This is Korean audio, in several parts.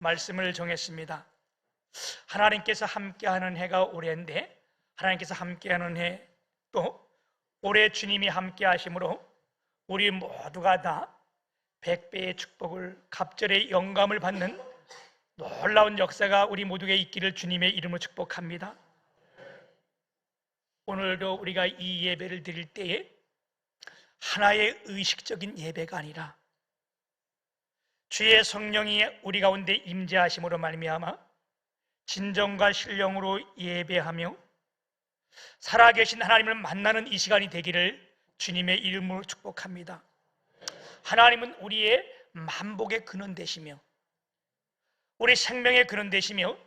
말씀을 정했습니다. 하나님께서 함께하는 해가 올해인데, 하나님께서 함께하는 해, 또 올해 주님이 함께하심으로 우리 모두가 다 100배의 축복을, 갑절의 영감을 받는 놀라운 역사가 우리 모두에게 있기를 주님의 이름으로 축복합니다. 오늘도 우리가 이 예배를 드릴 때에 하나의 의식적인 예배가 아니라 주의 성령이 우리 가운데 임재하심으로 말미암아 진정과 신령으로 예배하며 살아계신 하나님을 만나는 이 시간이 되기를 주님의 이름으로 축복합니다. 하나님은 우리의 만복의 근원 되시며 우리 생명의 근원 되시며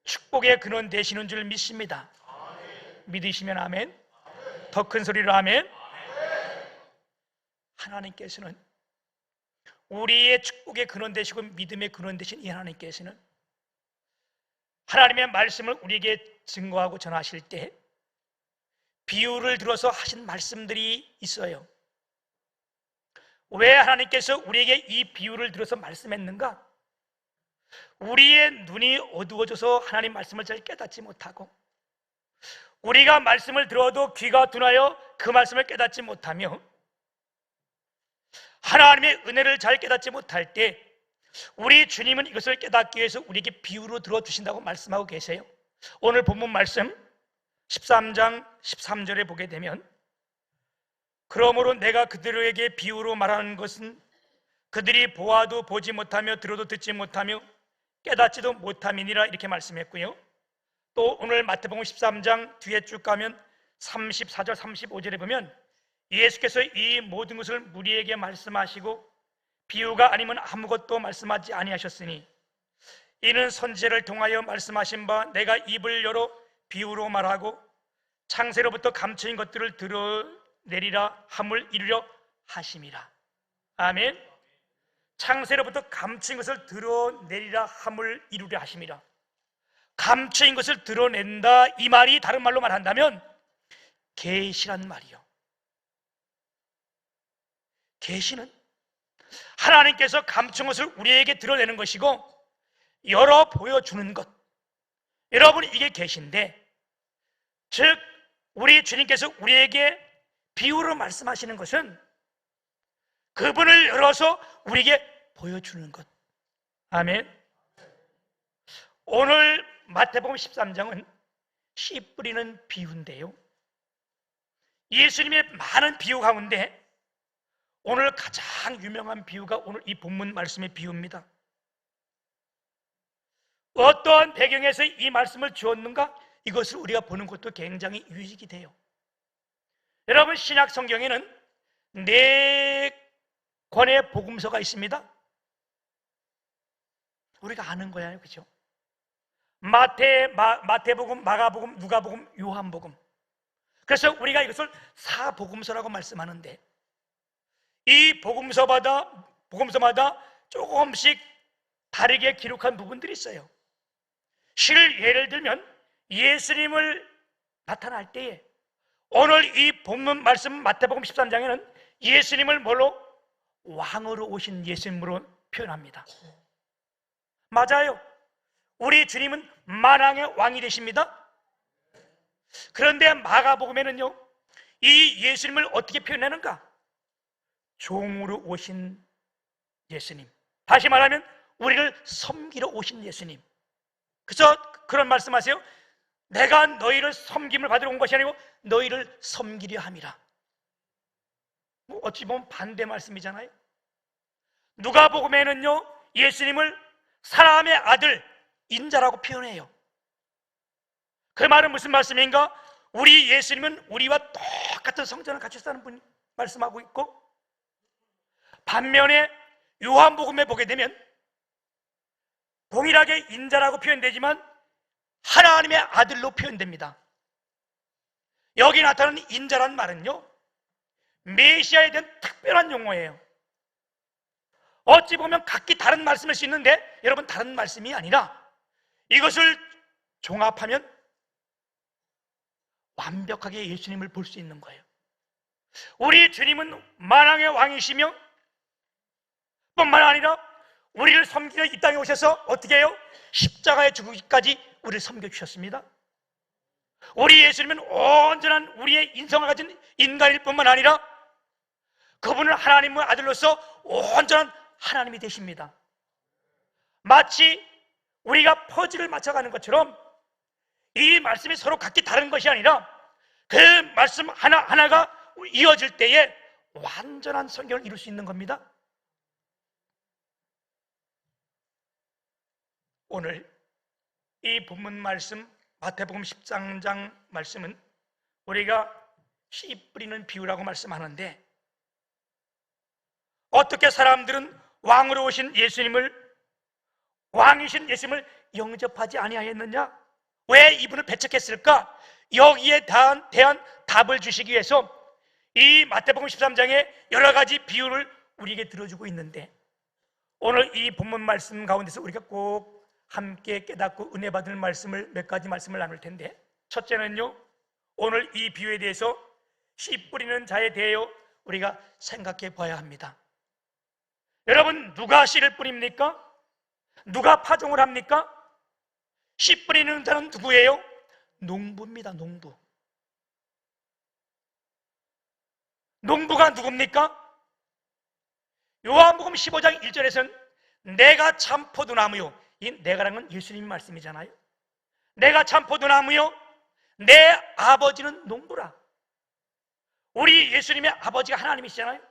축복의 근원 되시는 줄 믿습니다. 믿으시면 아멘. 더 큰 소리로 아멘. 하나님께서는 우리의 축복의 근원 되시고 믿음의 근원 되신 이 하나님께서는 하나님의 말씀을 우리에게 증거하고 전하실 때 비유를 들어서 하신 말씀들이 있어요. 왜 하나님께서 우리에게 이 비유를 들어서 말씀했는가? 우리의 눈이 어두워져서 하나님 말씀을 잘 깨닫지 못하고, 우리가 말씀을 들어도 귀가 둔하여 그 말씀을 깨닫지 못하며 하나님의 은혜를 잘 깨닫지 못할 때 우리 주님은 이것을 깨닫기 위해서 우리에게 비유로 들어주신다고 말씀하고 계세요. 오늘 본문 말씀 13장 13절에 보게 되면, 그러므로 내가 그들에게 비유로 말하는 것은 그들이 보아도 보지 못하며 들어도 듣지 못하며 깨닫지도 못함이니라, 이렇게 말씀했고요. 또 오늘 마태복음 13장 뒤에 쭉 가면 34절 35절에 보면 예수께서 이 모든 것을 무리에게 말씀하시고 비유가 아니면 아무것도 말씀하지 아니하셨으니 이는 선지자를 통하여 말씀하신 바 내가 입을 열어 비유로 말하고 창세로부터 감춰진 것들을 드러내리라 함을 이루려 하심이라. 아멘. 창세로부터 감춰진 것을 드러내리라 함을 이루려 하심이라. 감춰진 것을 드러낸다, 이 말이 다른 말로 말한다면 계시란 말이요. 계시는 하나님께서 감춘 것을 우리에게 드러내는 것이고 열어 보여주는 것, 여러분, 이게 계시인데, 즉 우리 주님께서 우리에게 비유로 말씀하시는 것은 그분을 열어서 우리에게 보여주는 것. 아멘. 오늘 마태복음 13장은 씨 뿌리는 비유인데요, 예수님의 많은 비유 가운데 오늘 가장 유명한 비유가 오늘 이 본문 말씀의 비유입니다. 어떠한 배경에서 이 말씀을 주었는가? 이것을 우리가 보는 것도 굉장히 유익이 돼요. 여러분, 신약 성경에는 4권의 복음서가 있습니다. 우리가 아는 거예요, 그렇죠? 마태복음, 마가복음, 누가복음, 요한복음. 그래서 우리가 이것을 사복음서라고 말씀하는데, 이 복음서마다 조금씩 다르게 기록한 부분들이 있어요. 예를 들면 예수님을 나타날 때에 오늘 이 본문 말씀 마태복음 13장에는 예수님을 뭘로? 왕으로 오신 예수님으로 표현합니다. 맞아요. 우리 주님은 만왕의 왕이 되십니다. 그런데 마가복음에는요, 이 예수님을 어떻게 표현하는가? 종으로 오신 예수님, 다시 말하면 우리를 섬기러 오신 예수님. 그래서 그런 말씀하세요. 내가 너희를 섬김을 받으러 온 것이 아니고 너희를 섬기려 함이라. 어찌 보면 반대 말씀이잖아요. 누가복음에는요, 예수님을 사람의 아들, 인자라고 표현해요. 그 말은 무슨 말씀인가? 우리 예수님은 우리와 똑같은 성전을 같이 사는 분 말씀하고 있고, 반면에 요한복음에 보게 되면 동일하게 인자라고 표현되지만 하나님의 아들로 표현됩니다. 여기 나타나는 인자라는 말은요, 메시아에 대한 특별한 용어예요. 어찌 보면 각기 다른 말씀일 수 있는데, 여러분, 다른 말씀이 아니라 이것을 종합하면 완벽하게 예수님을 볼 수 있는 거예요. 우리 주님은 만왕의 왕이시며 뿐만 아니라 우리를 섬기려 이 땅에 오셔서 어떻게 해요? 십자가에 죽기까지 우리를 섬겨주셨습니다. 우리 예수님은 온전한 우리의 인성을 가진 인간일 뿐만 아니라 그분은 하나님의 아들로서 온전한 하나님이 되십니다. 마치 우리가 퍼즐을 맞춰가는 것처럼 이 말씀이 서로 각기 다른 것이 아니라 그 말씀 하나하나가 이어질 때에 완전한 성경을 이룰 수 있는 겁니다. 오늘 이 본문 말씀 마태복음 13장 말씀은 우리가 씨 뿌리는 비유라고 말씀하는데, 어떻게 사람들은 왕으로 오신 왕이신 예수님을 영접하지 아니하였느냐? 왜 이분을 배척했을까? 여기에 대한 답을 주시기 위해서 이 마태복음 13장에 여러 가지 비유를 우리에게 들어주고 있는데, 오늘 이 본문 말씀 가운데서 우리가 꼭 함께 깨닫고 은혜 받을 말씀을 몇 가지 말씀을 나눌 텐데, 첫째는요, 오늘 이 비유에 대해서 씨 뿌리는 자에 대하여 우리가 생각해 봐야 합니다. 여러분, 누가 씨를 뿌립니까? 누가 파종을 합니까? 씨 뿌리는 자는 누구예요? 농부입니다. 농부. 농부가 누굽니까? 요한복음 15장 1절에서는 내가 참 포도나무요, 이 내가라는 건 예수님 말씀이잖아요. 내가 참 포도나무요, 내 아버지는 농부라. 우리 예수님의 아버지가 하나님이시잖아요.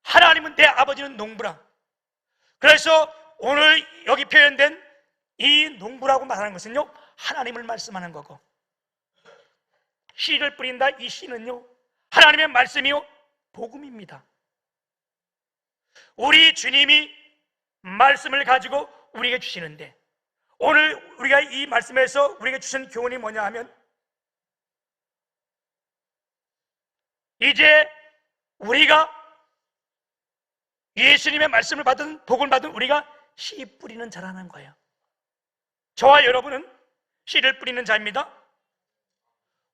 하나님은 내 아버지는 농부라. 그래서 오늘 여기 표현된 이 농부라고 말하는 것은요, 하나님을 말씀하는 거고, 씨를 뿌린다, 이 씨는요 하나님의 말씀이요 복음입니다. 우리 주님이 말씀을 가지고 우리에게 주시는데, 오늘 우리가 이 말씀에서 우리에게 주신 교훈이 뭐냐 하면, 이제 우리가 예수님의 말씀을 받은, 복을 받은 우리가 씨 뿌리는 자라는 거예요. 저와 여러분은 씨를 뿌리는 자입니다.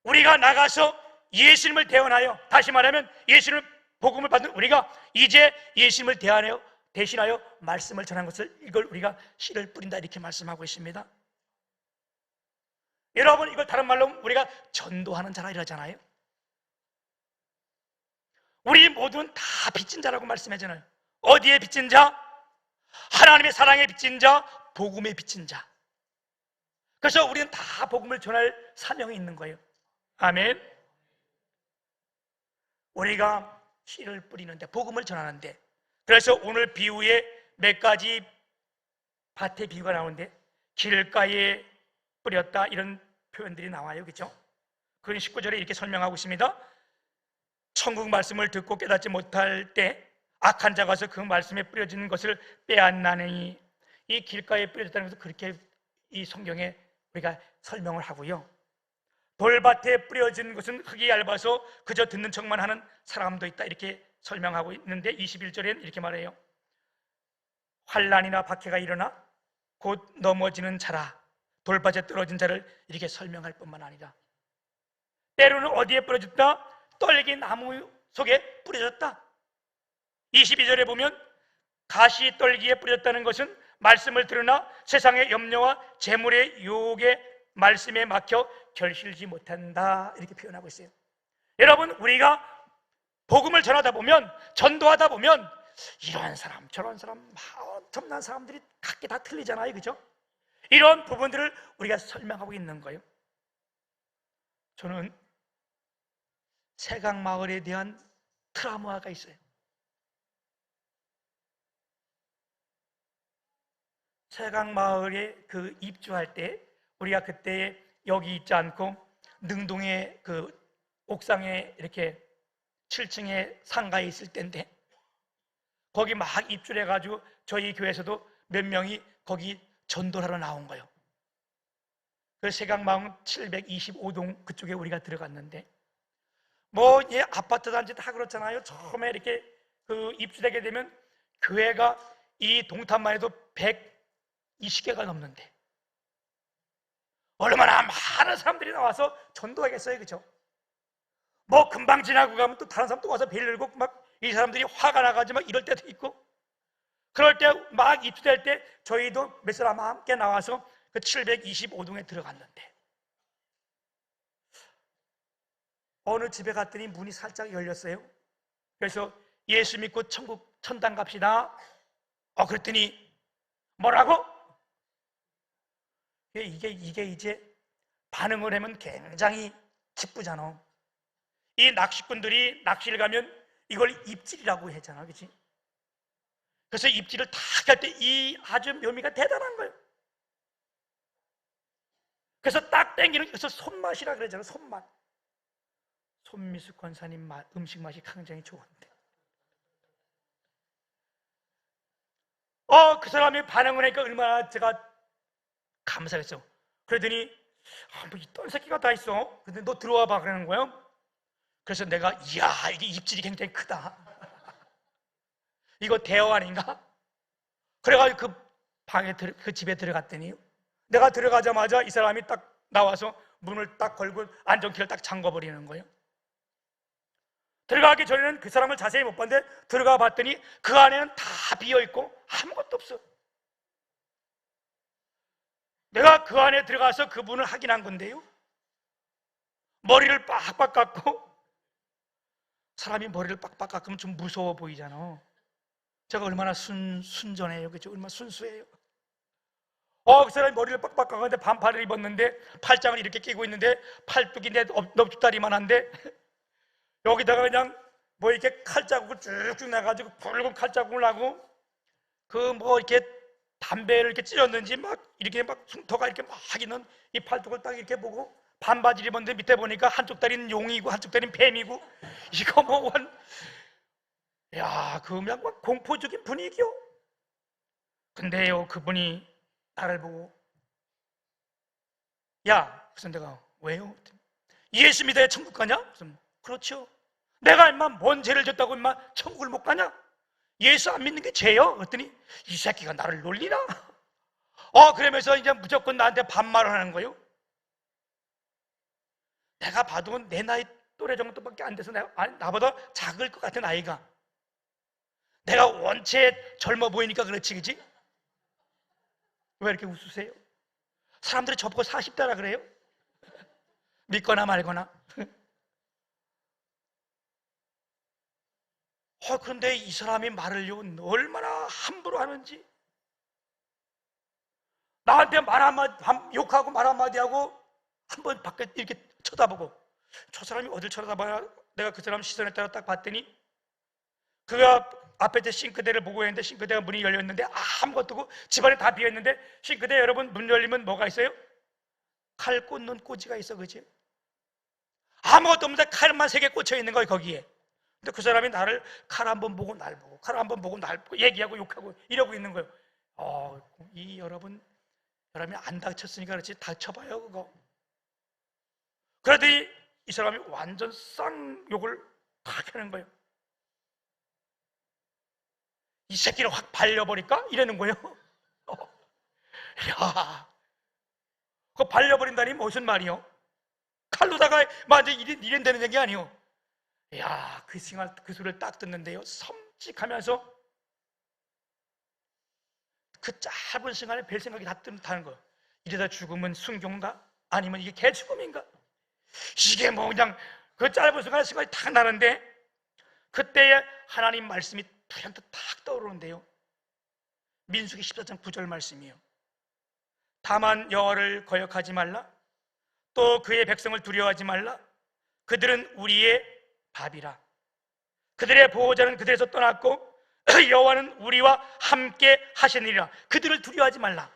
우리가 나가서 예수님을 대언하여, 다시 말하면 예수님을 복음을 받은 우리가 이제 예수님을 대신하여 말씀을 전한 것을, 이걸 우리가 씨를 뿌린다 이렇게 말씀하고 있습니다. 여러분, 이걸 다른 말로 우리가 전도하는 자라 이러잖아요. 우리 모두는 다 빚진 자라고 말씀하잖아요. 어디에 빚진 자? 하나님의 사랑에 빚진 자, 복음에 빚진 자. 그래서 우리는 다 복음을 전할 사명이 있는 거예요. 아멘. 우리가 씨를 뿌리는데, 복음을 전하는데, 그래서 오늘 비유에 몇 가지 밭의 비유가 나오는데, 길가에 뿌렸다 이런 표현들이 나와요. 그렇죠? 그건 19절에 이렇게 설명하고 있습니다. 천국 말씀을 듣고 깨닫지 못할 때 악한 자가 와서 그 말씀에 뿌려진 것을 빼앗나니, 이 길가에 뿌려졌다는 것을 그렇게 이 성경에 우리가 설명을 하고요. 돌밭에 뿌려진 것은 흙이 얇아서 그저 듣는 척만 하는 사람도 있다 이렇게 설명하고 있는데, 21절에는 이렇게 말해요. 환난이나 박해가 일어나 곧 넘어지는 자라, 돌밭에 떨어진 자를 이렇게 설명할 뿐만 아니라, 때로는 어디에 뿌려졌다? 떨기 나무 속에 뿌려졌다. 22절에 보면 가시 떨기에 뿌렸다는 것은 말씀을 들으나 세상의 염려와 재물의 유혹에 말씀에 막혀 결실지 못한다 이렇게 표현하고 있어요. 여러분, 우리가 복음을 전하다 보면, 전도하다 보면 이런 사람 저런 사람 엄청난 사람들이 각기 다 틀리잖아요. 그죠? 이런 부분들을 우리가 설명하고 있는 거예요. 저는 세강마을에 대한 트라우마가 있어요. 세강마을에 그 입주할 때 우리가 그때 여기 있지 않고 능동의 그 옥상에 이렇게 7층에 상가에 있을 때인데, 거기 막 입주를 해가지고 저희 교회에서도 몇 명이 거기 전도를 하러 나온 거예요. 그 세강마을 725동 그쪽에 우리가 들어갔는데, 뭐 예, 아파트 단지 다 그렇잖아요. 처음에 이렇게 그 입주되게 되면 교회가 이 동탄만 해도 120개가 넘는데 얼마나 많은 사람들이 나와서 전도하겠어요. 그죠? 뭐 금방 지나고 가면 또 다른 사람 또 와서 벨 열고 막 이 사람들이 화가 나가지고 막 이럴 때도 있고, 그럴 때 막 입주될 때 저희도 몇 사람과 함께 나와서 그 725동에 들어갔는데 어느 집에 갔더니 문이 살짝 열렸어요. 그래서 예수 믿고 천당 갑시다. 그랬더니 뭐라고? 이게 이제 반응을 하면 굉장히 기쁘잖아. 이 낚시꾼들이 낚시를 가면 이걸 입질이라고 했잖아, 그렇지? 그래서 입질을 다 할 때 이 아주 묘미가 대단한 거예요. 그래서 딱 땡기는, 그래서 손맛이라 그러잖아, 손맛. 손미숙 권사님 음식 맛이 굉장히 좋은데. 그 사람이 반응을 하니까 얼마나 제가 감사했어. 그러더니 뭐 이딴 새끼가 다 있어. 근데 너 들어와 봐 그러는 거예요. 그래서 내가 이야 이게 입질이 굉장히 크다. 이거 대어 아닌가? 그래가지고 그 방에 그 집에 들어갔더니 내가 들어가자마자 이 사람이 딱 나와서 문을 딱 걸고 안전키를 딱 잠궈버리는 거예요. 들어가기 전에는 그 사람을 자세히 못 봤는데 들어가 봤더니 그 안에는 다 비어있고 아무것도 없어. 내가 그 안에 들어가서 그 문을 확인한 건데요, 머리를 빡빡 깎고, 사람이 머리를 빡빡 깎으면 좀 무서워 보이잖아. 제가 얼마나 순전해요, 그죠? 얼마나 순수해요. 그 사람이 머리를 빡빡 깎았는데 반팔을 입었는데 팔짱을 이렇게 끼고 있는데 팔뚝이 내 넙죽다리만 한데 여기다가 그냥 뭐 이렇게 칼자국을 쭉쭉 나가지고 굵은 칼자국을 나고 그 뭐 이렇게 담배를 이렇게 찢었는지 막 이렇게 막 흉터가 이렇게 막 있는 이 팔뚝을 딱 이렇게 보고 반바지를 입었는데 밑에 보니까 한쪽 다리는 용이고 한쪽 다리는 뱀이고 이거 뭐 야, 그냥 막 공포적인 분위기요. 근데요, 그분이 나를 보고 야, 그래서 내가 왜요? 예수 믿어야 천국 가냐? 그래서 그렇죠. 내가 임마 뭔 죄를 졌다고 임마 천국을 못 가냐? 예수 안 믿는 게 죄요? 그랬더니 이 새끼가 나를 놀리나? 그러면서 이제 무조건 나한테 반말을 하는 거예요. 내가 봐도 내 나이 또래 정도밖에 안 돼서 나보다 작을 것 같은 아이가, 내가 원체 젊어 보이니까 그렇지, 그지? 왜 이렇게 웃으세요? 사람들이 저보고 40대라 그래요? 믿거나 말거나. 그런데 이 사람이 말을요 얼마나 함부로 하는지, 나한테 말 한마디, 욕하고 말 한마디 하고 한번 밖에 이렇게 쳐다보고, 저 사람이 어딜 쳐다봐야, 내가 그 사람 시선에 따라 딱 봤더니 그가 앞에 싱크대를 보고 있는데 싱크대가 문이 열렸는데 아무것도 없고 집안에 다 비어있는데, 싱크대 여러분 문 열리면 뭐가 있어요? 칼 꽂는 꽂이가 있어, 그지? 아무것도 없는데 칼만 3개 꽂혀 있는 거예요, 거기에. 근데 그 사람이 나를 칼 한 번 보고 날 보고 칼 한 번 보고 날 보고 얘기하고 욕하고 이러고 있는 거예요. 여러분이 안 다쳤으니까 그렇지 다쳐봐요 그거. 그러더니 이 사람이 완전 쌍욕을 탁 하는 거예요. 이 새끼를 확 발려버릴까? 이러는 거예요. 야, 그거 발려버린다니 무슨 말이요? 칼로다가 맞아 이런 되는 게 아니요. 야, 그 소리를 딱 듣는데요, 섬찟하면서 그 짧은 시간에 별 생각이 다 뜬다는 거예요. 이러다 죽으면 순교인가? 아니면 이게 개죽음인가? 이게 뭐 그냥 그 짧은 시간에 생각이 탁 나는데, 그때에 하나님 말씀이 불현듯 탁 떠오르는데요, 민수기 14장 9절 말씀이에요. 다만 여호와를 거역하지 말라, 또 그의 백성을 두려워하지 말라. 그들은 우리의 밥이라. 그들의 보호자는 그들에서 떠났고 여호와는 우리와 함께 하시느니라. 그들을 두려워하지 말라.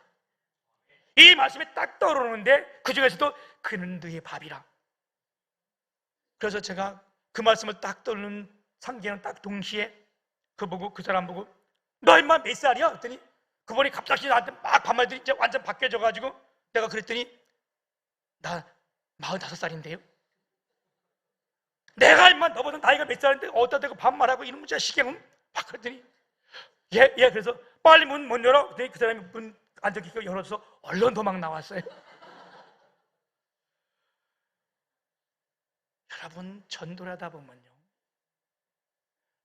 이 말씀이 딱 떠오르는데 그 중에서도 그는 너의 밥이라. 그래서 제가 그 말씀을 딱 떠오르는 상기는 딱 동시에 그 사람 보고 너 임마 몇 살이야? 그랬더니 그분이 갑자기 나한테 막 반말들이 이제 완전 바뀌어져가지고, 내가 그랬더니 나 45살인데요. 내가 임마 너보다 나이가 몇 살인데 어디다 대고 반말하고 이놈 자식이야. 막 그랬더니 그래서 빨리 문 열어. 그랬더니 그 사람이 문 안전키가 열어줘서 얼른 도망 나왔어요. 여러분, 전도를 하다 보면요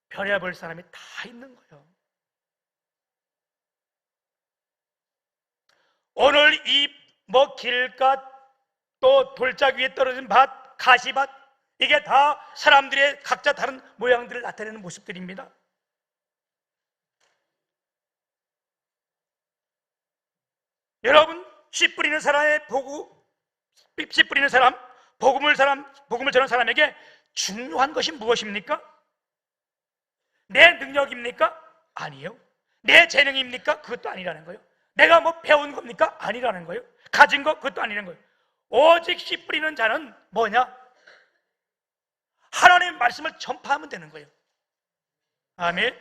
별의별 사람이 다 있는 거예요. 오늘 이 길갓 또 돌짝 위에 떨어진 밭, 가시밭, 이게 다 사람들의 각자 다른 모양들을 나타내는 모습들입니다. 여러분, 씨 뿌리는 사람의 씨 뿌리는 사람, 복음을 전하는 사람에게 중요한 것이 무엇입니까? 내 능력입니까? 아니요. 내 재능입니까? 그것도 아니라는 거예요. 내가 배운 겁니까? 아니라는 거예요. 가진 것? 그것도 아니라는 거예요. 오직 씨 뿌리는 자는 뭐냐? 하나님의 말씀을 전파하면 되는 거예요. 아멘.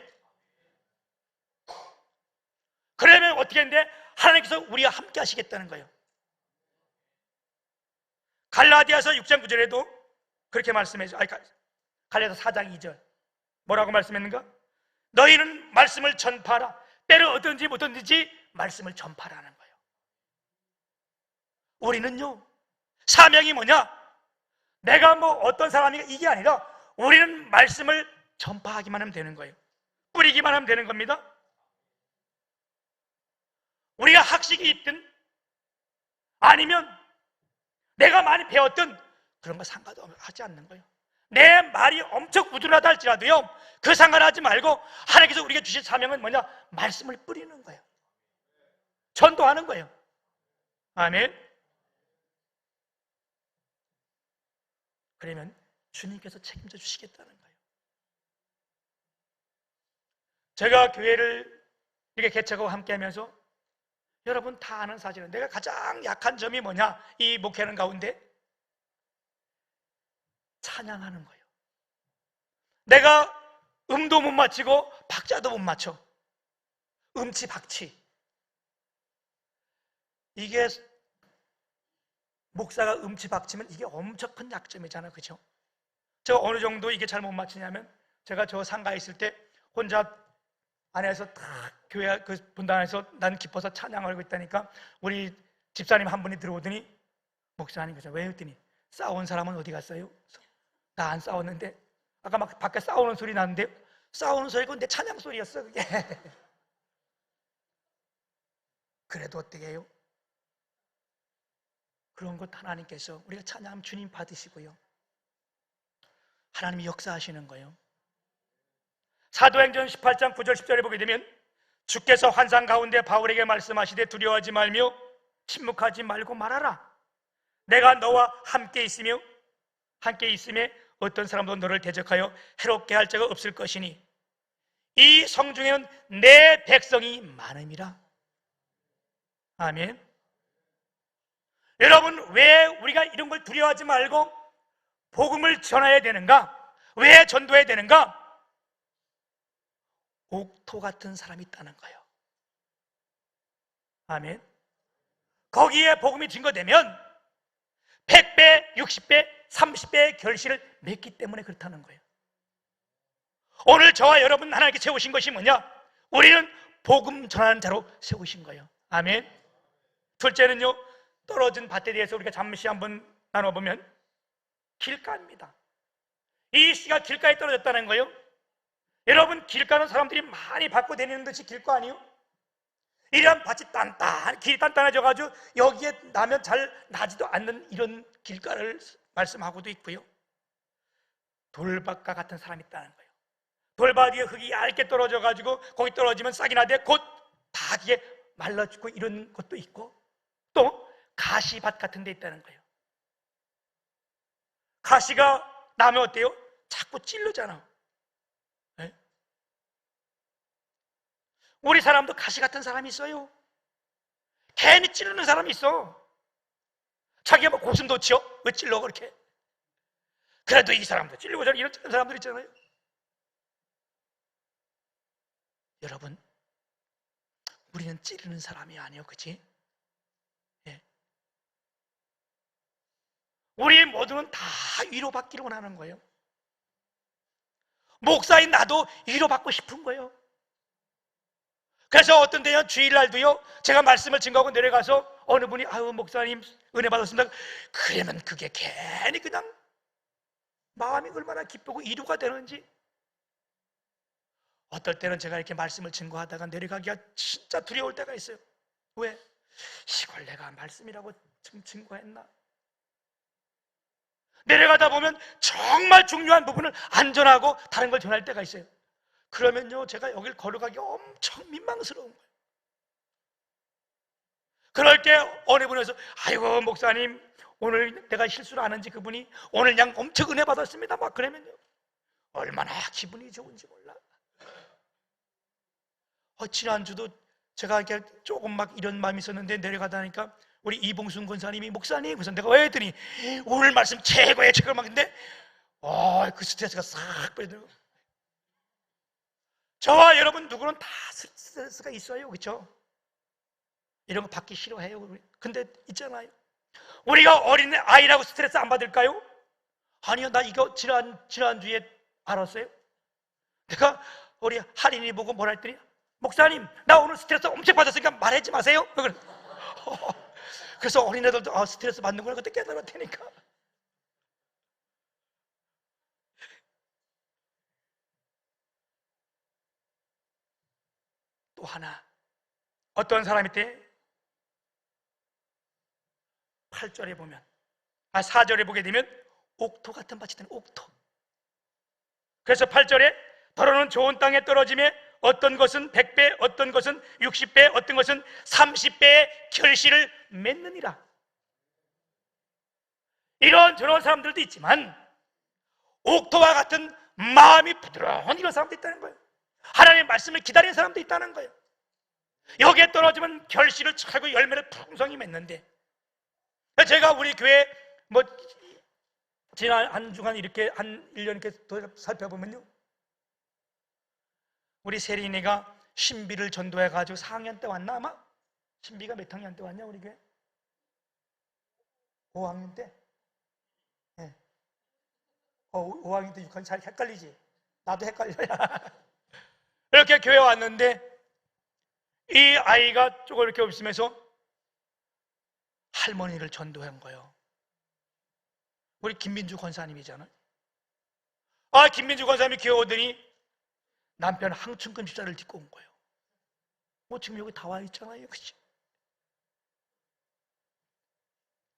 그러면 어떻게 했는데? 하나님께서 우리와 함께 하시겠다는 거예요. 갈라디아서 6장 9절에도 그렇게 말씀해서, 갈라디아서 4장 2절 뭐라고 말씀했는가? 너희는 말씀을 전파하라. 때를 얻든지 못 얻든지 말씀을 전파하라는 거예요. 우리는요, 사명이 뭐냐? 내가 어떤 사람이 이게 아니라 우리는 말씀을 전파하기만 하면 되는 거예요. 뿌리기만 하면 되는 겁니다. 우리가 학식이 있든 아니면 내가 많이 배웠든 그런 거 상관하지 않는 거예요. 내 말이 엄청 부드러하다 할지라도요, 그 상관하지 말고 하나님께서 우리에게 주신 사명은 뭐냐? 말씀을 뿌리는 거예요. 전도하는 거예요. 아멘. 그러면 주님께서 책임져 주시겠다는 거예요. 제가 교회를 이렇게 개척하고 함께 하면서 여러분 다 아는 사실은 내가 가장 약한 점이 뭐냐? 이 목회하는 가운데 찬양하는 거예요. 내가 음도 못 맞추고 박자도 못 맞춰. 음치 박치. 이게 목사가 음치 박치면 이게 엄청 큰 약점이잖아요. 그죠? 제가 어느 정도 이게 잘 못 맞추냐면 제가 저 상가에 있을 때 혼자 안에서 다 교회 그 분단에서 난 기뻐서 찬양을 하고 있다니까 우리 집사님 한 분이 들어오더니 목사님 그죠? 왜 했더니 싸운 사람은 어디 갔어요? 나 안 싸웠는데 아까 막 밖에 싸우는 소리 나는데 싸우는 소리고 내 찬양 소리였어 그게. 그래도 어떻게 해요? 그런 것 하나님께서 우리가 찬양하면 주님 받으시고요, 하나님이 역사하시는 거예요. 사도행전 18장 9절 10절에 보게 되면 주께서 환상 가운데 바울에게 말씀하시되 두려워하지 말며 침묵하지 말고 말하라. 내가 너와 함께 있으며 함께 있음에 어떤 사람도 너를 대적하여 해롭게 할 자가 없을 것이니 이 성중에는 내 백성이 많음이라. 아멘. 여러분, 왜 우리가 이런 걸 두려워하지 말고 복음을 전해야 되는가? 왜 전도해야 되는가? 옥토 같은 사람이 있다는 거예요. 아멘. 거기에 복음이 증거되면 100배, 60배, 30배의 결실을 맺기 때문에 그렇다는 거예요. 오늘 저와 여러분 하나님께 세우신 것이 뭐냐? 우리는 복음 전하는 자로 세우신 거예요. 아멘. 둘째는요, 떨어진 밭에 대해서 우리가 잠시 한번 나눠보면 길가입니다. 이 씨가 길가에 떨어졌다는 거예요. 여러분, 길가는 사람들이 많이 밟고 다니는 듯이 길가 아니에요? 이런 밭이 길이 단단해져가지고 여기에 나면 잘 나지도 않는 이런 길가를 말씀하고도 있고요, 돌밭과 같은 사람이 있다는 거예요. 돌밭 위에 흙이 얇게 떨어져가지고 거기 떨어지면 싹이 나되 곧 다 뒤에 말라 죽고 이런 것도 있고, 또 가시밭 같은 데 있다는 거예요. 가시가 나면 어때요? 자꾸 찔르잖아. 네? 우리 사람도 가시 같은 사람이 있어요. 괜히 찌르는 사람이 있어. 자기가 고슴도치요? 왜 찔러 그렇게? 그래도 이 사람도 찔리고 저런 이런 사람들 있잖아요. 여러분, 우리는 찌르는 사람이 아니에요. 그치? 예. 우리 모두는 다 위로받기를 원하는 거예요. 목사인 나도 위로받고 싶은 거예요. 그래서 어떤 때는 주일날도요, 제가 말씀을 증거하고 내려가서 어느 분이 아유 목사님 은혜 받았습니다. 그러면 그게 괜히 그냥 마음이 얼마나 기쁘고 위로가 되는지. 어떨 때는 제가 이렇게 말씀을 증거하다가 내려가기가 진짜 두려울 때가 있어요. 왜? 이거 내가 말씀이라고 증거했나? 내려가다 보면 정말 중요한 부분을 안전하고 다른 걸 전할 때가 있어요. 그러면요, 제가 여길 걸어가기 엄청 민망스러운 거예요. 그럴 때 어느 분에서 아이고 목사님, 오늘 내가 실수를 안 한지 그분이 오늘 그냥 엄청 은혜 받았습니다 막 그러면요, 얼마나 기분이 좋은지 몰라. 지난주도 제가 이렇게 조금 막 이런 마음이 있었는데 내려가다 하니까 우리 이봉순 권사님이 목사님, 그래서 내가 왜 했더니 오늘 말씀 최고의 책을 막 했는데 그 스트레스가 싹 빼더라고요. 저와 여러분 누구는 다 스트레스가 있어요, 그렇죠? 이런 거 받기 싫어해요. 근데 있잖아요, 우리가 어린 아이라고 스트레스 안 받을까요? 아니요, 나 이거 지난주에 알았어요. 내가 우리 할인이 보고 뭐라 했더니 목사님, 나 오늘 스트레스 엄청 받았으니까 말하지 마세요. 그래서 어린애들도 스트레스 받는구나 그때 깨달았다니까. 또 하나, 어떤 사람이 때 8절에 보면 4절에 보게 되면 옥토 같은 밭이 되는 옥토. 그래서 8절에 더러는 좋은 땅에 떨어짐에 어떤 것은 100배, 어떤 것은 60배, 어떤 것은 30배의 결실을 맺느니라. 이런 저런 사람들도 있지만 옥토와 같은 마음이 부드러운 이런 사람도 있다는 거예요. 하나님의 말씀을 기다리는 사람도 있다는 거예요. 여기에 떨어지면 결실을 차고 열매를 풍성히 맺는데, 제가 우리 교회 지난 한 주간 이렇게 한 1년 이렇게 살펴보면요, 우리 세린이가 신비를 전도해가지고 4학년 때 왔나 아마? 신비가 몇 학년 때 왔냐 우리 교회? 5학년 때? 네. 5학년 때 6학년 잘 헷갈리지? 나도 헷갈려요. 이렇게 교회 왔는데 이 아이가 조금 이렇게 없으면서 할머니를 전도한 거예요. 우리 김민주 권사님이잖아요. 김민주 권사님이 교회 오더니 남편 항춘금 십자를 딛고 온 거예요. 지금 여기 다 와 있잖아요, 그치?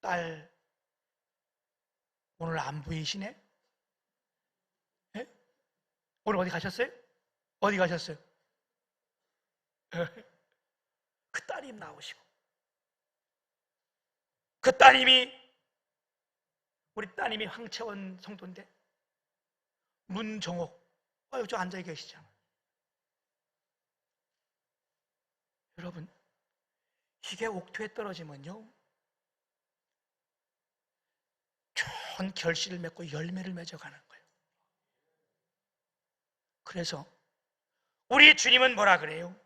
딸 오늘 안 보이시네? 네? 오늘 어디 가셨어요? 어디 가셨어요? 그 따님 나오시고, 그 따님이 우리 따님이 황채원 성도인데 문정옥 여기 앉아 계시잖아. 여러분, 이게 옥토에 떨어지면요 좋은 결실을 맺고 열매를 맺어가는 거예요. 그래서 우리 주님은 뭐라 그래요?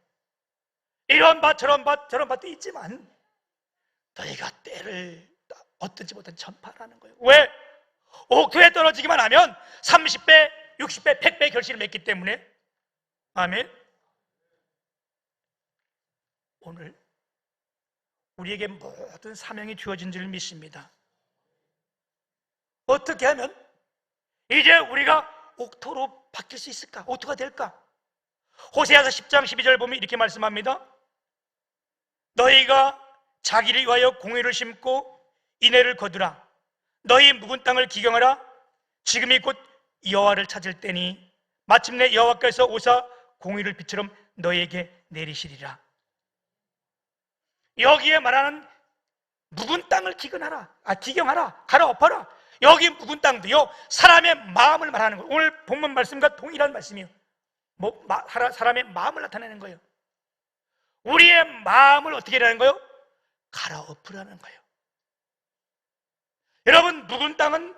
이런 밭 저런 밭도 있지만 너희가 때를 어떤지 못한 전파라는 거예요. 왜? 옥토에 떨어지기만 하면 30배, 60배, 100배 결실을 맺기 때문에. 아멘. 오늘 우리에게 모든 사명이 주어진 줄 믿습니다. 어떻게 하면 이제 우리가 옥토로 바뀔 수 있을까? 옥토가 될까? 호세아서 10장 12절 보면 이렇게 말씀합니다. 너희가 자기를 위하여 공회를 심고 인애를 거두라. 너희 묵은 땅을 기경하라. 지금이 곧 여호와를 찾을 때니 마침내 여호와께서 오사 공의를 빛처럼 너희에게 내리시리라. 여기에 말하는 묵은 땅을 기경하라, 갈아엎어라. 여기 묵은 땅도요 사람의 마음을 말하는 거예요. 오늘 본문 말씀과 동일한 말씀이에요. 사람의 마음을 나타내는 거예요. 우리의 마음을 어떻게 하라는 거예요? 갈아엎으라는 거예요. 여러분, 묵은 땅은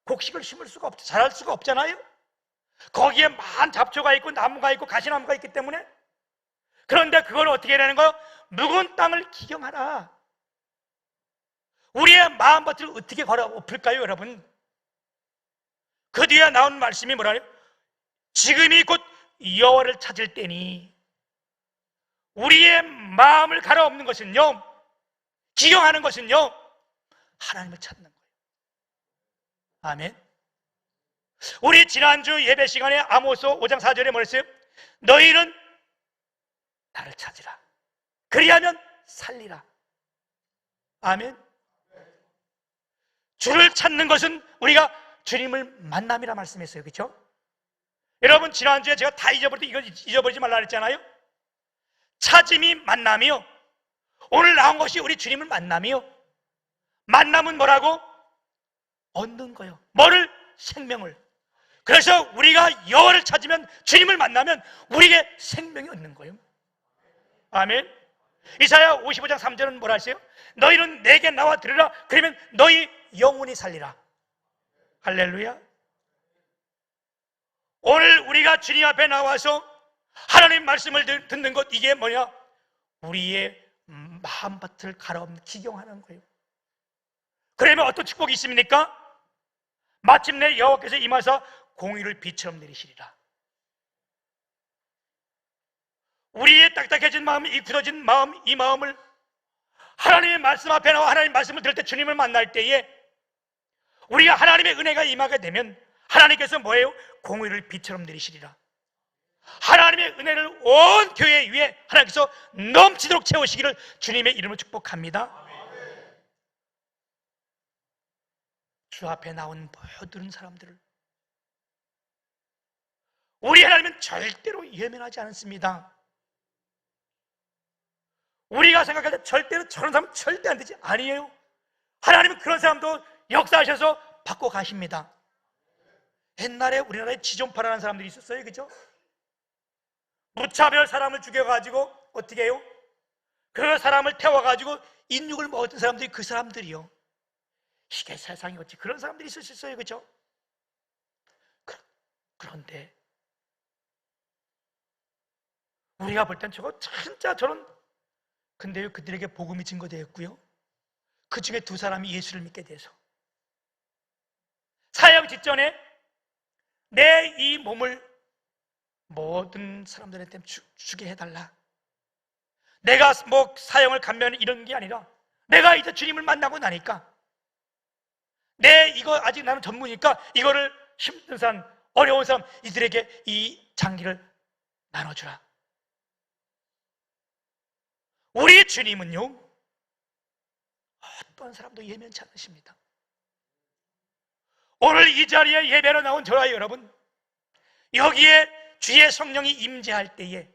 곡식을 심을 수가 없죠. 자랄 수가 없잖아요. 거기에 많은 잡초가 있고 나무가 있고 가시나무가 있기 때문에. 그런데 그걸 어떻게 하라는 거예요? 묵은 땅을 기경하라. 우리의 마음밭을 어떻게 갈아엎을까요, 여러분? 그 뒤에 나오는 말씀이 뭐라요? 지금이 곧 여호와를 찾을 때니. 우리의 마음을 갈아엎는 것은요, 기경하는 것은요, 하나님을 찾는 거예요. 아멘. 우리 지난주 예배 시간에 아모스 5장 4절에 뭐랬어요? 너희는 나를 찾으라. 그리하면 살리라. 아멘. 주를 찾는 것은 우리가 주님을 만남이라 말씀했어요. 그렇죠? 여러분, 지난주에 제가 다 잊어버릴 때 이거 잊어버리지 말라 그랬잖아요. 찾음이 만남이요, 오늘 나온 것이 우리 주님을 만남이요. 만남은 뭐라고? 얻는 거요. 뭐를? 생명을. 그래서 우리가 여호와를 찾으면, 주님을 만나면 우리에게 생명이 얻는 거예요. 아멘. 이사야 55장 3절은 뭐라 했어요? 너희는 내게 나와 들으라. 그러면 너희 영혼이 살리라. 할렐루야. 오늘 우리가 주님 앞에 나와서 하나님 말씀을 듣는 것, 이게 뭐냐? 우리의 마음밭을 갈아엎는, 기경하는 거예요. 그러면 어떤 축복이 있습니까? 마침내 여호와께서 임하사 공의를 비처럼 내리시리라. 우리의 딱딱해진 마음, 이 굳어진 마음, 이 마음을 하나님의 말씀 앞에 나와 하나님의 말씀을 들을 때, 주님을 만날 때에 우리가 하나님의 은혜가 임하게 되면 하나님께서 뭐예요? 공의를 비처럼 내리시리라. 하나님의 은혜를 온 교회 위에 하나님께서 넘치도록 채우시기를 주님의 이름으로 축복합니다. 주 앞에 나온 모든 사람들을, 우리 하나님은 절대로 예면하지 않습니다. 우리가 생각할 때 절대로 저런 사람은 절대 안 되지, 아니에요. 하나님은 그런 사람도 역사하셔서 바꿔 가십니다. 옛날에 우리나라에 지존파라는 사람들이 있었어요. 그죠? 무차별 사람을 죽여가지고 어떻게 해요? 그 사람을 태워가지고 인육을 먹었던 사람들이 그 사람들이요. 이게 세상이 어찌 그런 사람들이 있을 수 있어요. 그죠? 그런데 우리가 볼 땐 저거 진짜 저런, 근데요, 그들에게 복음이 증거되었고요, 그 중에 두 사람이 예수를 믿게 돼서 사형 직전에 내 이 몸을 모든 사람들한테 주게 해달라. 내가 뭐 사형을 감면 이런 게 아니라, 내가 이제 주님을 만나고 나니까 내 이거 아직 나는 전무니까 이거를 힘든 사람, 어려운 사람, 이들에게 이 장기를 나눠주라. 우리 주님은요, 어떤 사람도 예면치 않으십니다. 오늘 이 자리에 예배로 나온 저와 여러분, 여기에 주의 성령이 임재할 때에,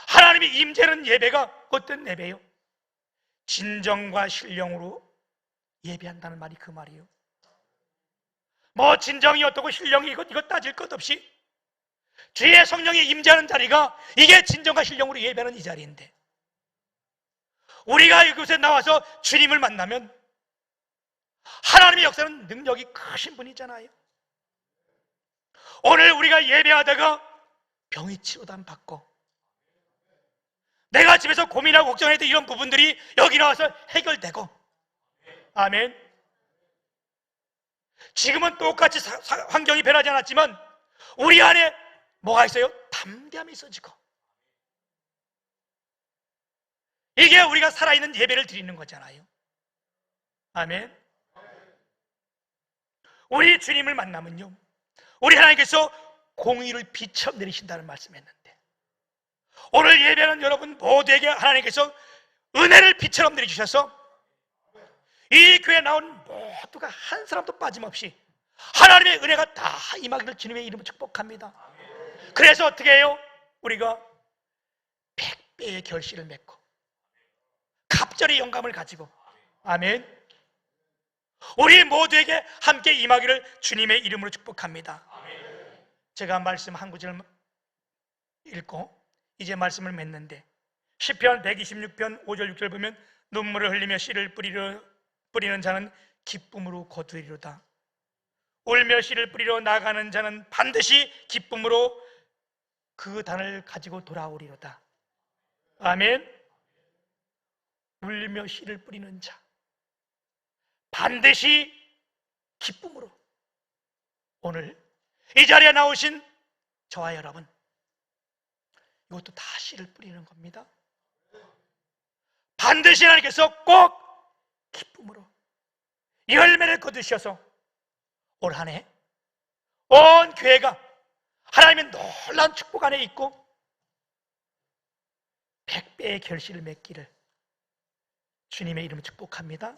하나님이 임재하는 예배가 어떤 예배예요? 진정과 신령으로 예배한다는 말이 그 말이에요. 뭐 진정이 어떻고 신령이 이거 따질 것 없이 주의 성령이 임재하는 자리가, 이게 진정과 신령으로 예배하는 이 자리인데, 우리가 이곳에 나와서 주님을 만나면 하나님의 역사는 능력이 크신 분이잖아요. 오늘 우리가 예배하다가 병이 치료담 받고, 내가 집에서 고민하고 걱정했던 이런 부분들이 여기 나와서 해결되고, 아멘. 지금은 똑같이 환경이 변하지 않았지만 우리 안에 뭐가 있어요? 담대함이 있어지고, 이게 우리가 살아있는 예배를 드리는 거잖아요. 아멘. 우리 주님을 만나면요, 우리 하나님께서 공의를 비처럼 내리신다는 말씀했는데, 오늘 예배는 여러분 모두에게 하나님께서 은혜를 비처럼 내려주셔서 이 교회에 나온 모두가 한 사람도 빠짐없이 하나님의 은혜가 다 임하기를 주님의 이름으로 축복합니다. 그래서 어떻게 해요? 우리가 100배의 결실을 맺고 갑절의 영감을 가지고, 아멘, 우리 모두에게 함께 임하기를 주님의 이름으로 축복합니다. 제가 말씀 한 구절 읽고 이제 말씀을 맺는데, 시편 126편 5절 6절 보면, 눈물을 흘리며 씨를 뿌리는 자는 기쁨으로 거두리로다. 울며 씨를 뿌리러 나가는 자는 반드시 기쁨으로 그 단을 가지고 돌아오리로다. 아멘. 울며 씨를 뿌리는 자, 반드시 기쁨으로. 오늘 이 자리에 나오신 저와 여러분, 이것도 다 씨를 뿌리는 겁니다. 반드시 하나님께서 꼭 기쁨으로 열매를 거두셔서 올 한 해 온 교회가 하나님의 놀라운 축복 안에 있고 100배의 결실을 맺기를 주님의 이름을 축복합니다.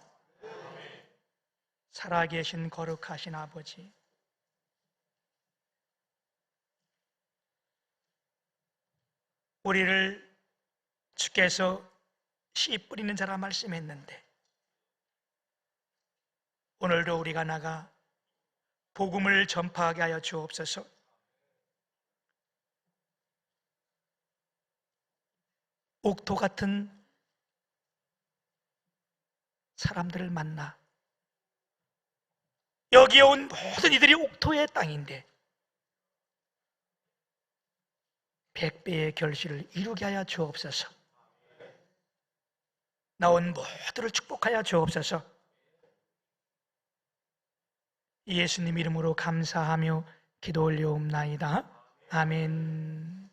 살아계신 거룩하신 아버지, 우리를 주께서 씨 뿌리는 자라 말씀했는데 오늘도 우리가 나가 복음을 전파하게 하여 주옵소서. 옥토 같은 사람들을 만나 여기에 온 모든 이들이 옥토의 땅인데 100배의 결실을 이루게 하여 주옵소서. 나온 모두를 축복하여 주옵소서. 예수님 이름으로 감사하며 기도 올려옵나이다. 아멘.